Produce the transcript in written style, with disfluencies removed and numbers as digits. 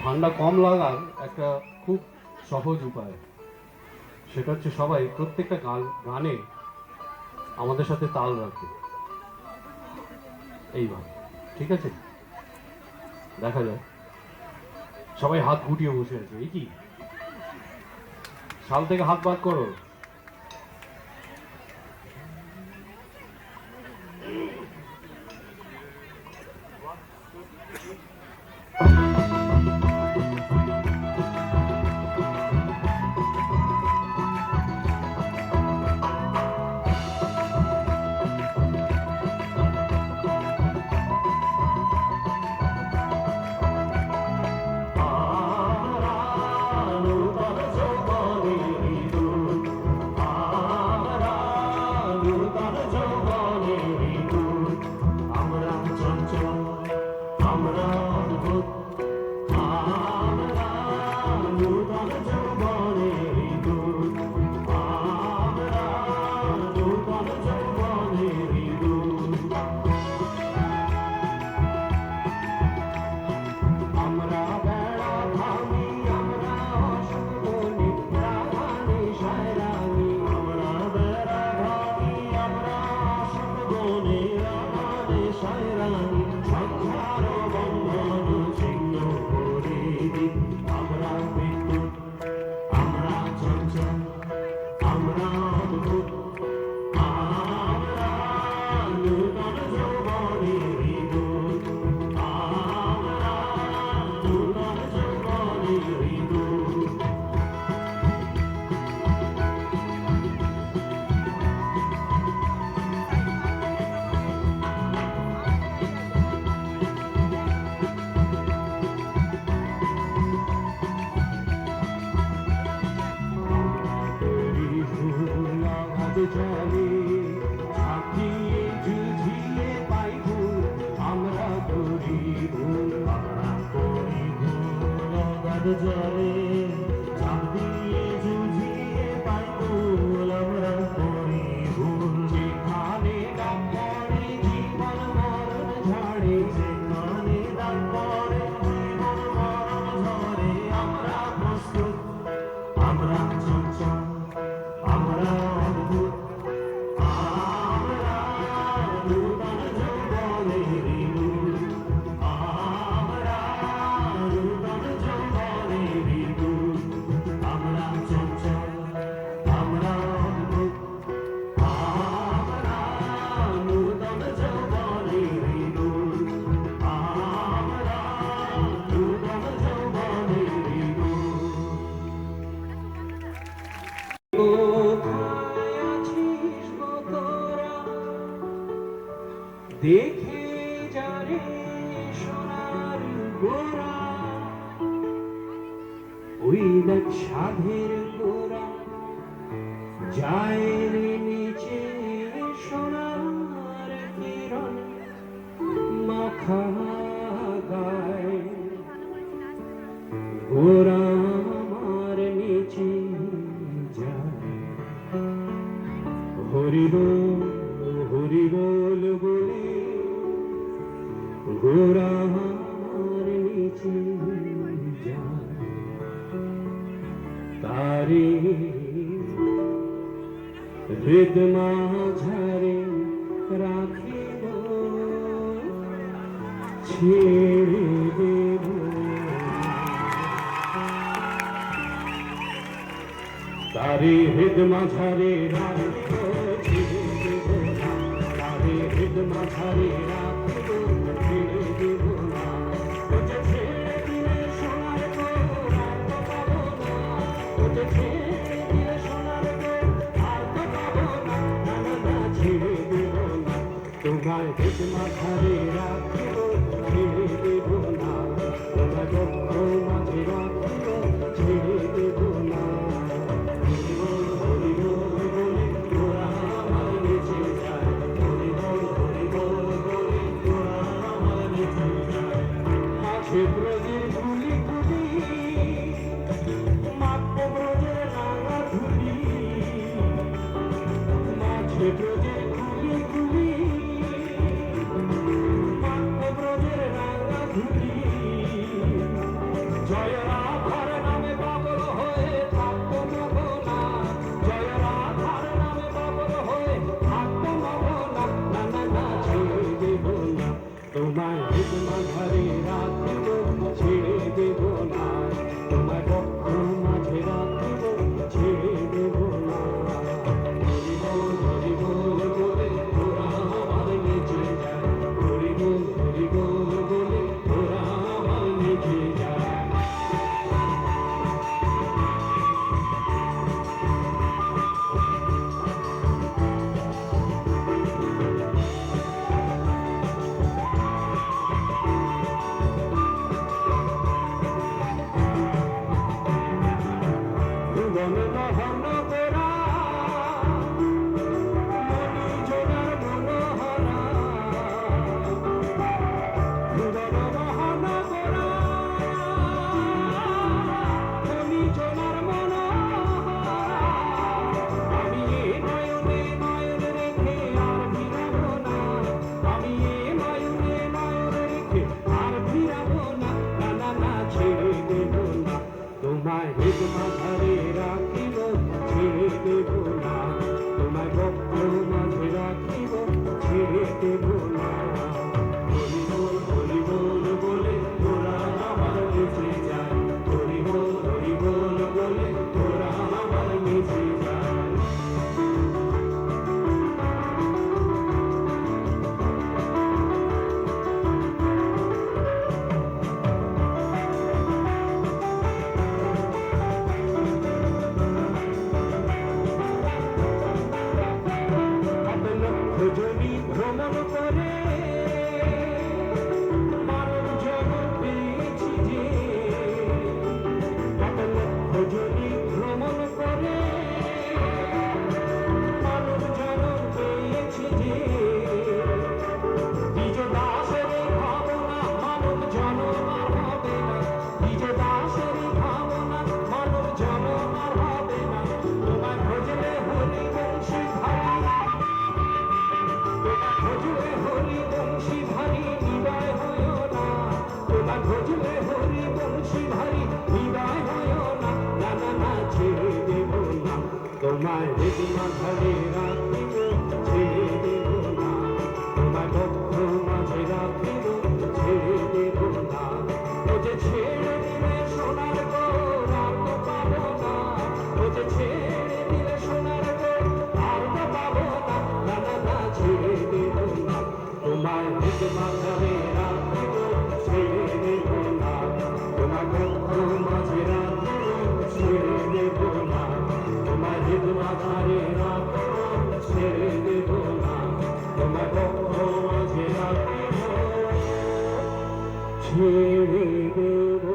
ঠান্ডা কম লাগার একটা খুব সহজ উপায়, সেটা হচ্ছে সবাই প্রত্যেকটা গানে আমাদের সাথে তাল রাখবে এইভাবে। ঠিক আছে, দেখা যায় সবাই হাত গুটিয়ে বসে আছে। এই কি শাল থেকে হাত বাদ করো। জলে ঝাঁপিয়ে ঝুঝিয়ে পাই ভুল, আমরা করি ভুল, আমরা করি ভুল। অগাধ জলে ঝাঁপিয়ে ঝুঝিয়ে পাই ভুল, আমরা করি ভুল। যেখানে ডাক পড়ে জীবন মরণ ঝড়ে, যেখানে ডাক পড়ে জীবন মরণ ঝড়ে, আমরা প্রস্তুত, আমরা চঞ্চল, আমরা অদ্ভুত, আমরা নূতন যৌবনেরই দূত, আমরা নূতন যৌবনেরই দূত, আমরা চঞ্চল, আমরা অদ্ভুত, আমরা নূতন যৌবনেরই দূত, আমরা নূতন যৌবনেরই দূত। দেখে যারে সোনার গোরা, ওই দেখ সাধের গোরা যায় রে নিচে সোনার কিরণ মাখা গায়। গোরা আমার নিচে যায়, হরি বল হরি বল বলে গোরা আমার নিচে যায়। তারে হৃদ মাঝারে রাখিব, ছেড়ে দেব তারে হৃদ মাঝারে রাখিব, ছেড়ে দেব না, তারে হৃদ মাঝারে রাখিব, ছেড়ে দেব না। ওকে ছেড়ে দিলে সোনার গোর আর তো পাবো না, ওকে ছেড়ে দিলে সোনার গোর আর তো পাবো না, না না না ছেড়ে দেব না। তোমায় হৃদ মাঝারে রাখিব, ছেড়ে দেব না, তোমায় বক্ষ মাঝে রাখিব, ছেড়ে দেব না। ব্রজের গুলি গুলি মাত্র ব্রজের রাঙা ধুলি, মাঝে ব্রজের গুলি গুলি মাত্র ব্রজের রাঙা ধুলি, আর ভজলে হরি বংশী ভারী হৃদয় হয় না, না না না ছেড়ে দেব না, তোমায় হৃদ মাঝারে রাখিব ছেড়ে দেব না, তোমায় বক্ষ মাঝে রাখিব ছেড়ে দেব না, ও যে ছেড়ে দিলে সোনার গো আর তো পাবো না, ও যে ছেড়ে দিলে সোনার গো আর তো পাবো না, না না না ছেড়ে দেব না, তোমায় হৃদ মাঝারে রাখিব ছেড়ে দেব না, তোমায় বক্ষ মাঝে রাখিব ছেড়ে দেব না, তোমায় হৃদ মাঝারে রাখিব ছেড়ে দেব না, তোমায় বক্ষ মাঝে রাখিব ছেড়ে দেব